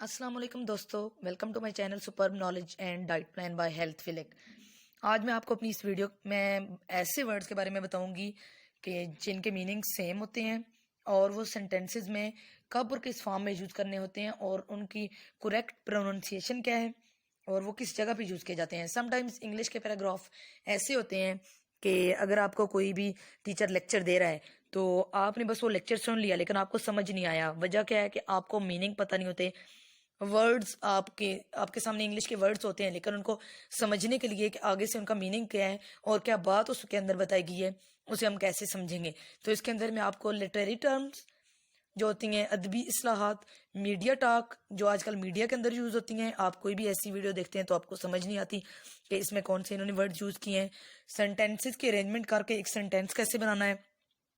अस्सलाम वालेकुम दोस्तों, welcome to my channel superb knowledge and diet plan by health फिलिक। आज मैं आपको अपनी इस वीडियो में ऐसे वर्ड्स के बारे में बताऊंगी कि जिनके मीनिंग सेम होते हैं और वो सेंटेंसेस में कब और किस फॉर्म में यूज़ करने होते हैं और उनकी करेक्ट प्रोनाउंसिएशन क्या है और वो किस जगह पे यूज़ किए जाते हैं। समटाइम्स इंग्लिश के पैराग्राफ ऐसे होते हैं कि अगर आपको कोई भी टीचर लेक्चर दे रहा है तो आपने बस वो लेक्चर सुन लिया लेकिन आपको समझ नहीं आया। वजह क्या है कि आपको मीनिंग पता नहीं होते। वर्ड्स आपके आपके सामने इंग्लिश के वर्ड्स होते हैं लेकिन उनको समझने के लिए कि आगे से उनका मीनिंग क्या है और क्या बात उसके अंदर बताई गई है उसे हम कैसे समझेंगे। तो इसके अंदर मैं आपको लिटरेरी टर्म्स जो होती हैं, अदबी इस्लाहात, मीडिया टॉक जो आजकल मीडिया के अंदर यूज़ होती हैं। आप कोई भी ऐसी वीडियो देखते हैं तो आपको समझ नहीं आती कि इसमें कौन से इन्होंने वर्ड यूज़ किए हैं। सेंटेंसेस की अरेंजमेंट करके एक सेंटेंस कैसे बनाना है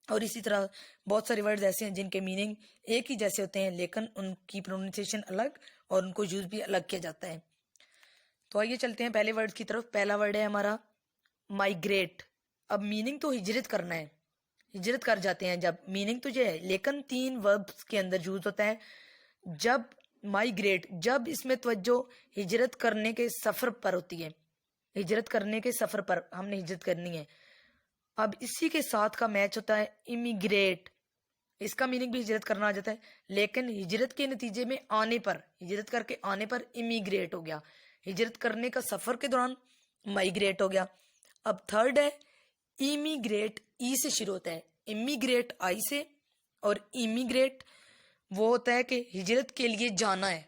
और इसी तरह बहुत सारे वर्ड्स ऐसे हैं जिनके मीनिंग एक ही जैसे होते हैं लेकिन उनकी प्रोनाउंसिएशन अलग और उनको यूज भी अलग किया जाता है। तो आइए चलते हैं पहले वर्ड की तरफ। पहला वर्ड है हमारा माइग्रेट। अब मीनिंग तो हिजरत करना है, हिजरत कर जाते हैं जब, मीनिंग तो ये है लेकिन तीन वर्ब्स के अंदर यूज होता है। जब माइग्रेट, जब इसमें तवज्जो हिजरत करने के सफर पर होती है, हिजरत करने के सफर पर हमने हिजरत करनी है। अब इसी के साथ का मैच होता है इमिग्रेट। इसका मीनिंग भी हिजरत करना आ जाता है लेकिन हिजरत के नतीजे में आने पर, हिजरत करके आने पर इमिग्रेट हो गया, हिजरत करने का सफर के दौरान माइग्रेट हो गया। अब थर्ड है इमिग्रेट, ई से शुरू होता है, इमिग्रेट आई से, और इमिग्रेट वो होता है कि हिजरत के लिए जाना है,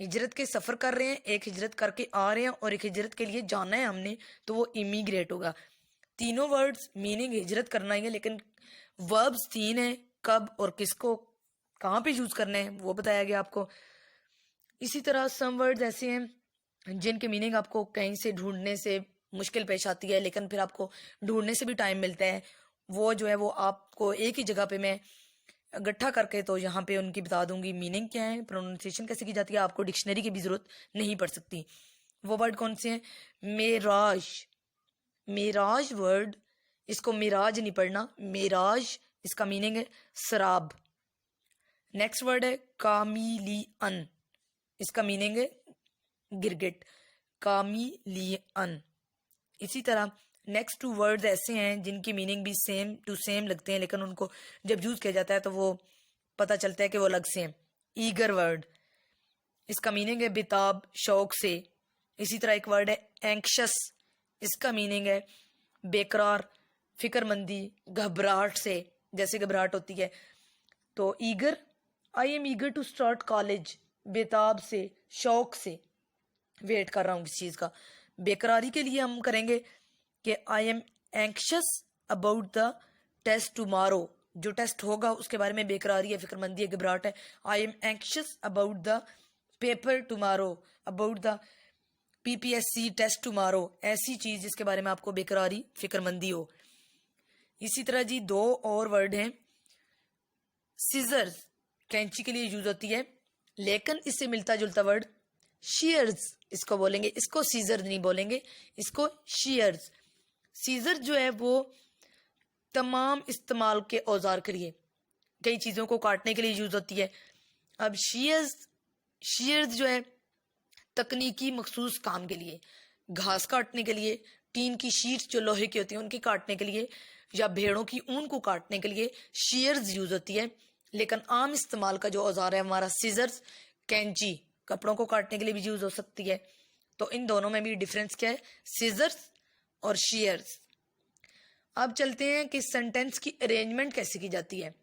हिजरत के सफर कर रहे हैं, एक हिजरत करके आ रहे हैं और एक हिजरत के लिए जाना है हमने, तो वो इमिग्रेट होगा। तीनों वर्ड्स मीनिंग हिजरत करना ही है लेकिन वर्ब्स तीन है, कब और किसको कहाँ पे यूज करने हैं वो बताया गया आपको। इसी तरह सम वर्ड्स ऐसे हैं जिनके मीनिंग आपको कहीं से ढूंढने से मुश्किल पेश आती है लेकिन फिर आपको ढूंढने से भी टाइम मिलता है। वो जो है वो आपको एक ही जगह पे मैं इकट्ठा करके तो यहाँ पे उनकी बता दूंगी मीनिंग क्या है, प्रोनाउंसिएशन कैसे की जाती है, आपको डिक्शनरी की भी जरूरत नहीं पड़ सकती। वो वर्ड कौन से हैं? मेराज, मिराज वर्ड, इसको मिराज नहीं पढ़ना, मिराज इसका मीनिंग है शराब। नेक्स्ट वर्ड है कामिलियन, इसका मीनिंग है गिरगिट, कामिलियन। इसी तरह नेक्स्ट टू वर्ड्स ऐसे हैं जिनकी मीनिंग भी सेम टू सेम लगते हैं लेकिन उनको जब यूज किया जाता है तो वो पता चलता है कि वो अलग से हैं। ईगर वर्ड, इसका मीनिंग है बेताब, शौक से। इसी तरह एक वर्ड है एंक्शस, इसका मीनिंग है बेकरार, फिक्रमंदी, घबराहट से, जैसे घबराहट होती है। तो eager, I am eager to start college, बेताब से, शौक से, वेट कर रहा हूँ किसी चीज का। बेकरारी के लिए हम करेंगे कि I am anxious about the test tomorrow, जो टेस्ट होगा उसके बारे में बेकरारी है, फिक्रमंदी है, घबराहट है। I am anxious about the paper tomorrow, about the PPSC test tomorrow, ऐसी चीज जिसके बारे में आपको बेकरारी, फिक्रमंदी हो। इसी तरह जी दो और वर्ड हैं। सीजर्स कैंची के लिए यूज होती है लेकिन इससे मिलता जुलता वर्ड शीयर्स, इसको बोलेंगे, इसको सीजर नहीं बोलेंगे, इसको शीयर्स। सीजर जो है वो तमाम इस्तेमाल के औजार के लिए, कई चीजों को काटने के लिए यूज होती है। अब शीयर्स, शीयर्स जो है तकनीकी मखसूस काम के लिए, घास काटने के लिए, टीन की शीट्स जो लोहे की होती है उनकी काटने के लिए, या भेड़ों की ऊन को काटने के लिए शीयर्स यूज होती है। लेकिन आम इस्तेमाल का जो औजार है हमारा सीजर्स, कैंची कपड़ों को काटने के लिए भी यूज हो सकती है। तो इन दोनों में भी डिफरेंस क्या है, सीजर्स और शीयर्स। अब चलते हैं कि सेंटेंस की अरेंजमेंट कैसे की जाती है।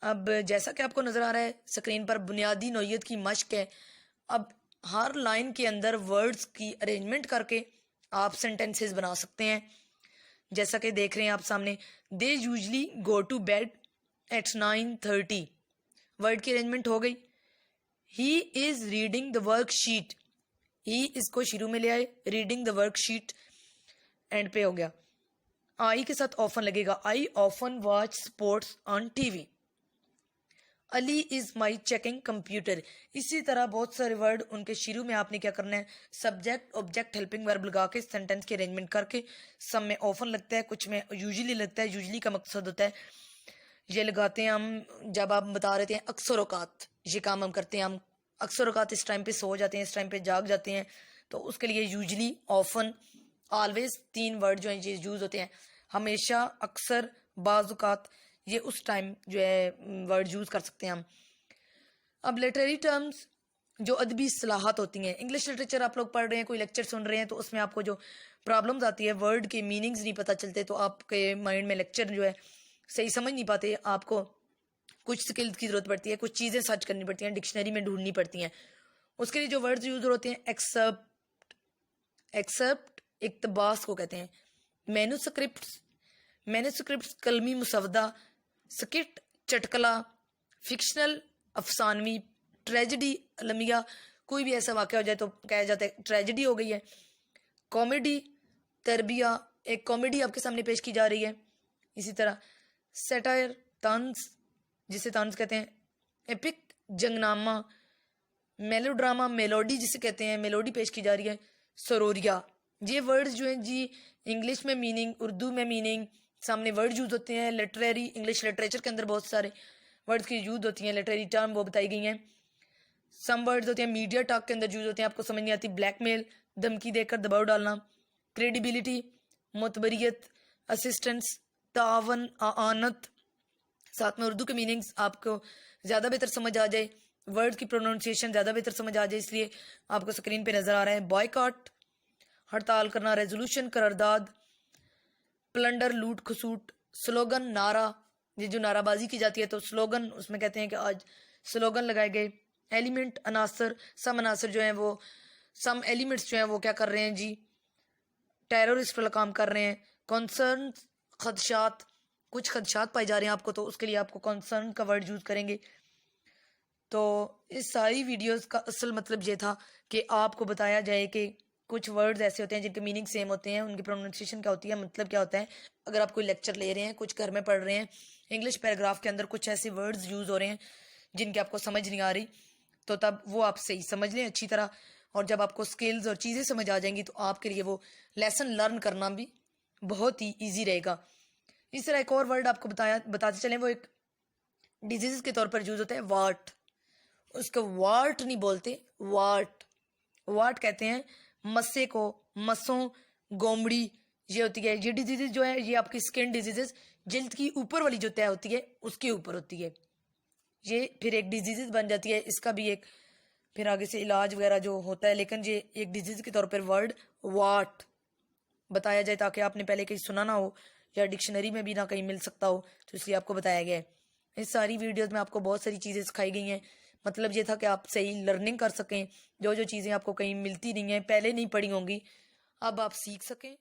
अब जैसा कि आपको नजर आ रहा है स्क्रीन पर, बुनियादी नौइयत की मश्क है। अब हर लाइन के अंदर वर्ड्स की अरेंजमेंट करके आप सेंटेंसेस बना सकते हैं। जैसा कि देख रहे हैं आप सामने, they usually go to bed at 9:30, word की अरेंजमेंट हो गई। He is reading the worksheet, ही इसको शुरू में ले आए, रीडिंग द वर्कशीट एंड पे हो गया। आई के साथ ऑफन लगेगा, I often watch sports on TV. Ali is my checking computer. इसी तरह बहुत सारे वर्ड उनके शुरू में आपने क्या करना है, सब्जेक्ट ऑब्जेक्ट हेल्पिंग वर्ब लगा के सेंटेंस की अरेंजमेंट करके, सब में ऑफन लगता है, कुछ में यूजुअली लगता है। यूजुअली का मकसद होता है ये लगाते हैं हम जब आप बता रहे थे अक्सर औकात ये काम हम करते हैं, हम अक्सर औकात इस टाइम पे सो जाते हैं, इस टाइम पे जाग जाते हैं, तो उसके लिए यूजली, ऑफन, ऑलवेज 3 वर्ड जो है ये यूज होते हैं। हमेशा, अक्सर, बाज़ औक़ात, ये उस टाइम जो है वर्ड यूज कर सकते हैं हम। अब लिटरेरी टर्म्स जो अदबी इस्तिलाहात होती हैं, इंग्लिश लिटरेचर आप लोग पढ़ रहे हैं, कोई लेक्चर सुन रहे हैं, तो उसमें आपको जो प्रॉब्लम्स आती है, वर्ड के मीनिंग्स नहीं पता चलते, तो आपके माइंड में लेक्चर जो है सही समझ नहीं पाते, आपको कुछ स्किल्स की ज़रूरत पड़ती है, कुछ चीज़ें सर्च करनी पड़ती हैं, डिक्शनरी में ढूंढनी पड़ती हैं। उसके लिए जो वर्ड्स यूज होते हैं, एक्सेप्ट इक्तबास को कहते हैं। मैन्युस्क्रिप्ट्स कलमी मुसवदा, स्किट चटकला, फिक्शनल अफसानवी, ट्रेजिडी अलमिया, कोई भी ऐसा वाक़या हो जाए तो कहा जाता है ट्रेजिडी हो गई है। कॉमेडी तरबिया, एक कॉमेडी आपके सामने पेश की जा रही है। इसी तरह सैटायर, तंज, जिसे तंज कहते हैं। एपिक जंगनामा, मेलोड्रामा, मेलोडी जिसे कहते हैं, मेलोडी पेश की जा रही है। सरोरिया, ये वर्ड्स जो हैं जी इंग्लिश में मीनिंग, उर्दू में मीनिंग, सामने वर्ड यूज होते हैं। लिटरेरी इंग्लिश लिटरेचर के अंदर बहुत सारे वर्ड्स की यूज होती हैं, लिटरेरी टर्म वो बताई गई हैं। सम वर्ड्स होते हैं मीडिया टॉक के अंदर यूज होते हैं, आपको समझ नहीं आती। ब्लैकमेल, धमकी देकर दबाव डालना। क्रेडिबिलिटी, मोतबरियत, असिस्टेंस, तावन, आनत। साथ में उर्दू के मीनिंग्स आपको ज़्यादा बेहतर समझ आ जाए, वर्ड की प्रोनाउंसिएशन ज़्यादा बेहतर समझ आ जाए, इसलिए आपको स्क्रीन पे नज़र आ रहा है। बॉयकॉट, हड़ताल करना। रेजोल्यूशन, करारदाद। प्लंडर, लूट खसूट। स्लोगन, नारा, ये जो नाराबाजी की जाती है तो स्लोगन, उसमें कहते हैं कि आज स्लोगन लगाए गए। एलिमेंट, अनासर, सम अनासर जो हैं वो, सम एलिमेंट्स जो हैं वो क्या कर रहे हैं जी, टेररिस्ट वाला काम कर रहे हैं। कॉन्सर्न, खदशात, कुछ खदशात पाए जा रहे हैं आपको, तो उसके लिए आपको कॉन्सर्न का वर्ड यूज करेंगे। तो इस सारी वीडियोस का असल मतलब ये था कि आपको बताया जाए कि कुछ वर्ड्स ऐसे होते हैं जिनके मीनिंग सेम होते हैं, उनकी प्रोनाउंसिएशन क्या होती है, मतलब क्या होता है। अगर आप कोई लेक्चर ले रहे हैं, कुछ घर में पढ़ रहे हैं, इंग्लिश पैराग्राफ के अंदर कुछ ऐसे वर्ड्स यूज हो रहे हैं जिनकी आपको समझ नहीं आ रही, तो तब वो आप सही समझ लें अच्छी तरह, और जब आपको स्किल्स और चीज़ें समझ आ जाएंगी तो आपके लिए वो लेसन लर्न करना भी बहुत ही ईजी रहेगा। इस तरह एक और वर्ड आपको बताते चलें, वो एक डिजीज के तौर पर यूज होता है, वाट। उसको वाट नहीं बोलते, वाट, वाट कहते हैं मस्से को, मसों, गोमड़ी, ये होती है। ये डिजीजेज जो है ये आपकी स्किन डिजीजेज, जल्द की ऊपर वाली जो तय होती है उसके ऊपर होती है, ये फिर एक डिजीज बन जाती है। इसका भी एक फिर आगे से इलाज वगैरह जो होता है, लेकिन ये एक डिजीज के तौर पर वर्ड वाट बताया जाए, ताकि आपने पहले कहीं सुना ना हो या डिक्शनरी में भी ना कहीं मिल सकता हो, तो इसलिए आपको बताया गया है। इस सारी वीडियोस में आपको बहुत सारी चीज़ें सिखाई गई हैं, मतलब ये था कि आप सही लर्निंग कर सकें, जो जो चीज़ें आपको कहीं मिलती नहीं हैं, पहले नहीं पढ़ी होंगी, अब आप सीख सकें।